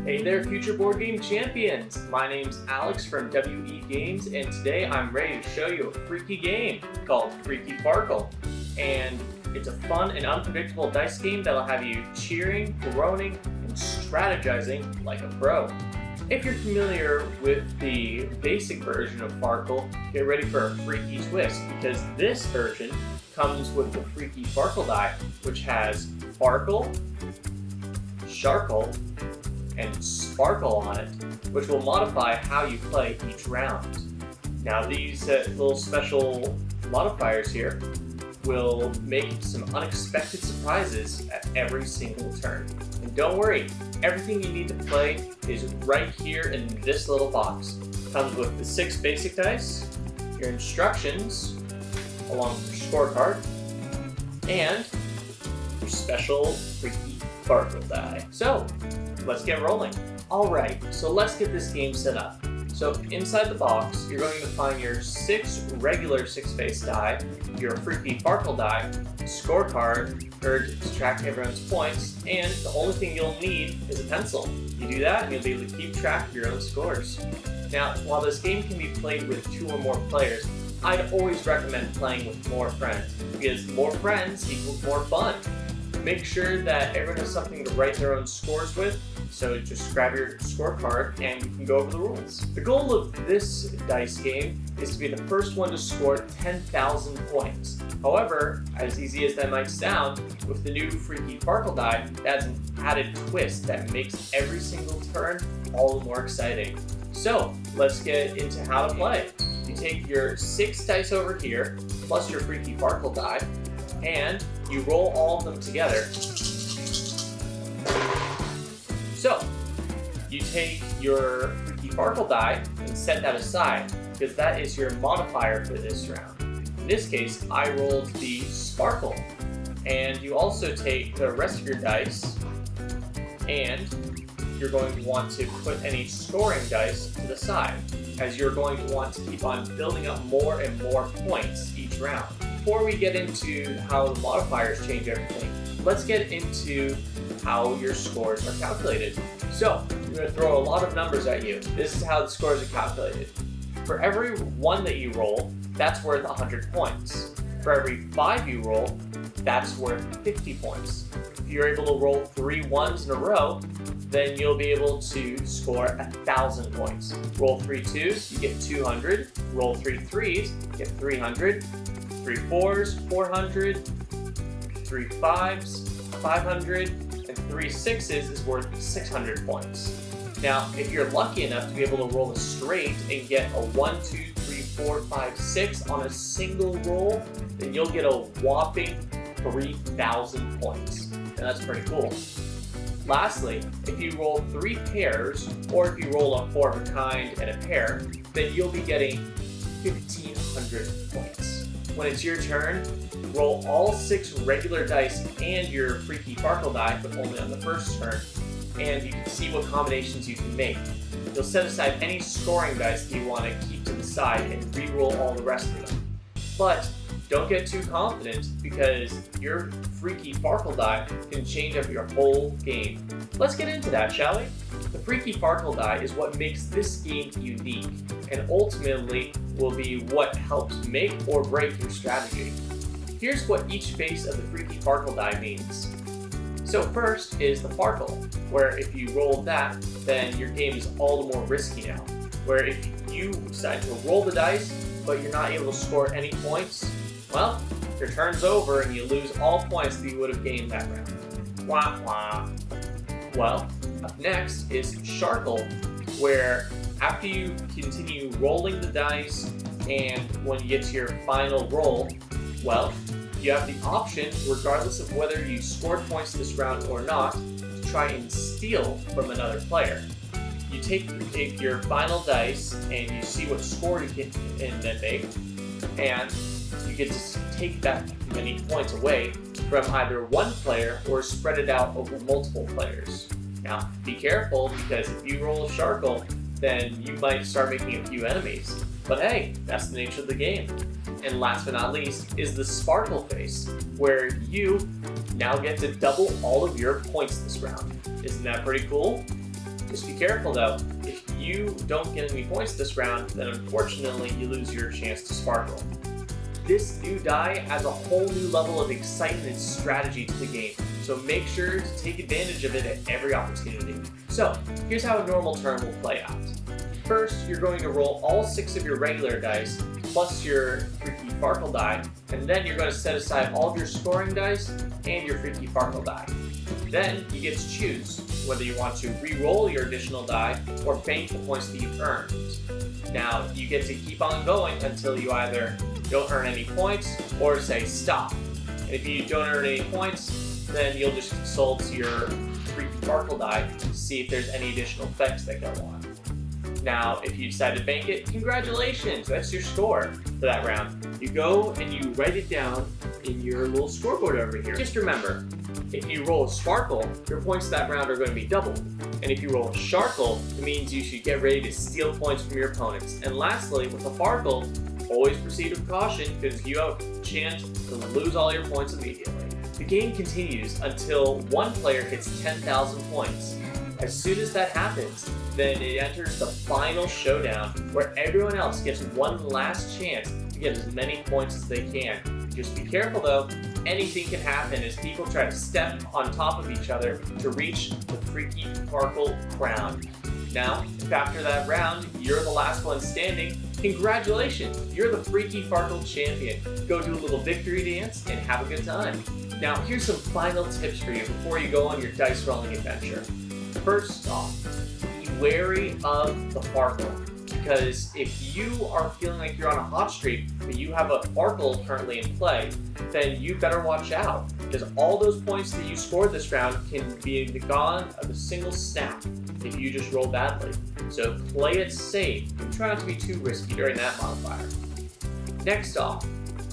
Hey there, future board game champions! My name's Alex from WE Games, and today I'm ready to show you a freaky game called Freaky Farkle. And it's a fun and unpredictable dice game that'll have you cheering, groaning, and strategizing like a pro. If you're familiar with the basic version of Farkle, get ready for a freaky twist, because this version comes with the Freaky Farkle die, which has Farkle, Sharkle, and Sparkle on it, which will modify how you play each round. Now these little special modifiers here will make some unexpected surprises at every single turn. And don't worry, everything you need to play is right here in this little box. It comes with the 6 basic dice, your instructions, along with your scorecard, and your special Freaky Farkle die. So, let's get rolling. Alright, so let's get this game set up. So inside the box, you're going to find your 6 regular 6-face die, your Freaky Farkle die, scorecard, to track everyone's points, and the only thing you'll need is a pencil. You do that, and you'll be able to keep track of your own scores. Now, while this game can be played with 2 or more players, I'd always recommend playing with more friends, because more friends equals more fun. Make sure that everyone has something to write their own scores with, so just grab your scorecard and you can go over the rules. The goal of this dice game is to be the first one to score 10,000 points. However, as easy as that might sound, with the new Freaky Farkle die, that's an added twist that makes every single turn all the more exciting. So, let's get into how to play. You take your 6 dice over here, plus your Freaky Farkle die, and you roll all of them together. So, you take your Freaky Farkle die and set that aside, because that is your modifier for this round. In this case, I rolled the Sparkle. And you also take the rest of your dice, and you're going to want to put any scoring dice to the side, as you're going to want to keep on building up more and more points each round. Before we get into how the modifiers change everything, let's get into how your scores are calculated. So, I'm going to throw a lot of numbers at you. This is how the scores are calculated. For every 1 that you roll, that's worth 100 points. For every 5 you roll, that's worth 50 points. If you're able to roll 3 1s in a row, then you'll be able to score 1,000 points. Roll 3 2s, you get 200. Roll 3 3s, you get 300. 3 4s, 400. 3 5s, 500. And 3 6s is worth 600 points. Now, if you're lucky enough to be able to roll a straight and get a 1, 2, 3, 4, 5, 6 on a single roll, then you'll get a whopping 3,000 points. And that's pretty cool. Lastly, if you roll 3 pairs, or if you roll a 4 of a kind and a pair, then you'll be getting 1,500 points. When it's your turn, roll all 6 regular dice and your Freaky Farkle die, but only on the first turn, and you can see what combinations you can make. You'll set aside any scoring dice that you want to keep to the side and re-roll all the rest of them. But don't get too confident, because your Freaky Farkle die can change up your whole game. Let's get into that, shall we? The Freaky Farkle die is what makes this game unique, and ultimately will be what helps make or break your strategy. Here's what each face of the Freaky Farkle die means. So first is the Farkle, where if you roll that, then your game is all the more risky now. Where if you decide to roll the dice, but you're not able to score any points, well, your turn's over and you lose all points that you would have gained that round. Wah wah. Well, up next is Sharkle, where after you continue rolling the dice and when you get to your final roll, well, you have the option, regardless of whether you scored points this round or not, to try and steal from another player. You take your final dice and you see what score you can then make, and you get to take that many points away from either one player or spread it out over multiple players. Now, be careful, because if you roll a Sharkle, then you might start making a few enemies. But hey, that's the nature of the game. And last but not least is the Sparkle face, where you now get to double all of your points this round. Isn't that pretty cool? Just be careful though, if you don't get any points this round, then unfortunately you lose your chance to sparkle. This new die adds a whole new level of excitement and strategy to the game, so make sure to take advantage of it at every opportunity. So, here's how a normal turn will play out. First, you're going to roll all 6 of your regular dice, plus your Freaky Farkle die, and then you're going to set aside all of your scoring dice and your Freaky Farkle die. Then, you get to choose whether you want to re-roll your additional die or bank the points that you've earned. Now, you get to keep on going until you either don't earn any points or say stop. And if you don't earn any points, then you'll just consult your Freaky Farkle die to see if there's any additional effects that go on. Now, if you decide to bank it, congratulations, that's your score for that round. You go and you write it down in your little scoreboard over here. Just remember, if you roll a sparkle, your points that round are going to be doubled. And if you roll a sharkle, it means you should get ready to steal points from your opponents. And lastly, with a farkle, always proceed with caution because you have a chance to lose all your points immediately. The game continues until one player hits 10,000 points. As soon as that happens, then it enters the final showdown where everyone else gets one last chance to get as many points as they can. Just be careful though, anything can happen as people try to step on top of each other to reach the Freaky Farkle crown. Now, if after that round you're the last one standing, congratulations, you're the Freaky Farkle champion. Go do a little victory dance and have a good time. Now, here's some final tips for you before you go on your dice rolling adventure. First off, be wary of the Farkle, because if you are feeling like you're on a hot streak, but you have a Farkle currently in play, then you better watch out, because all those points that you scored this round can be gone of a single snap if you just roll badly. So play it safe and try not to be too risky during that modifier. Next off,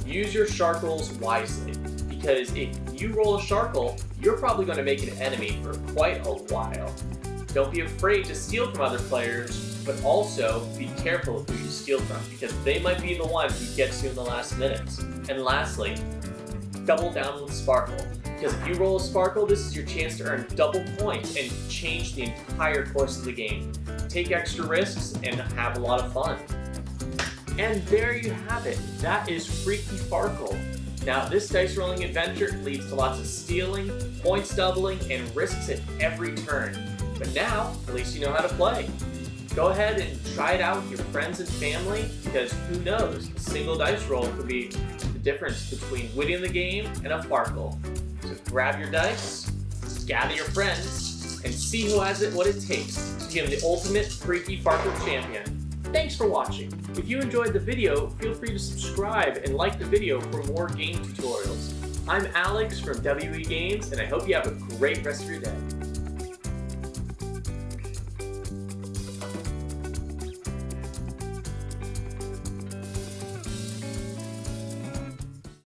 use your sharkles wisely, because if you roll a sharkle, you're probably going to make an enemy for quite a while. Don't be afraid to steal from other players, but also be careful of who you steal from, because they might be the one who gets you in the last minutes. And lastly, double down with Sparkle, because if you roll a Sparkle, this is your chance to earn double points and change the entire course of the game. Take extra risks and have a lot of fun. And there you have it. That is Freaky Farkle. Now, this dice rolling adventure leads to lots of stealing, points doubling, and risks at every turn. But now, at least you know how to play. Go ahead and try it out with your friends and family, because who knows, a single dice roll could be the difference between winning the game and a Farkle. So grab your dice, gather your friends, and see who has what it takes to become the ultimate Freaky Farkle champion. Thanks for watching. If you enjoyed the video, feel free to subscribe and like the video for more game tutorials. I'm Alex from WE Games, and I hope you have a great rest of your day.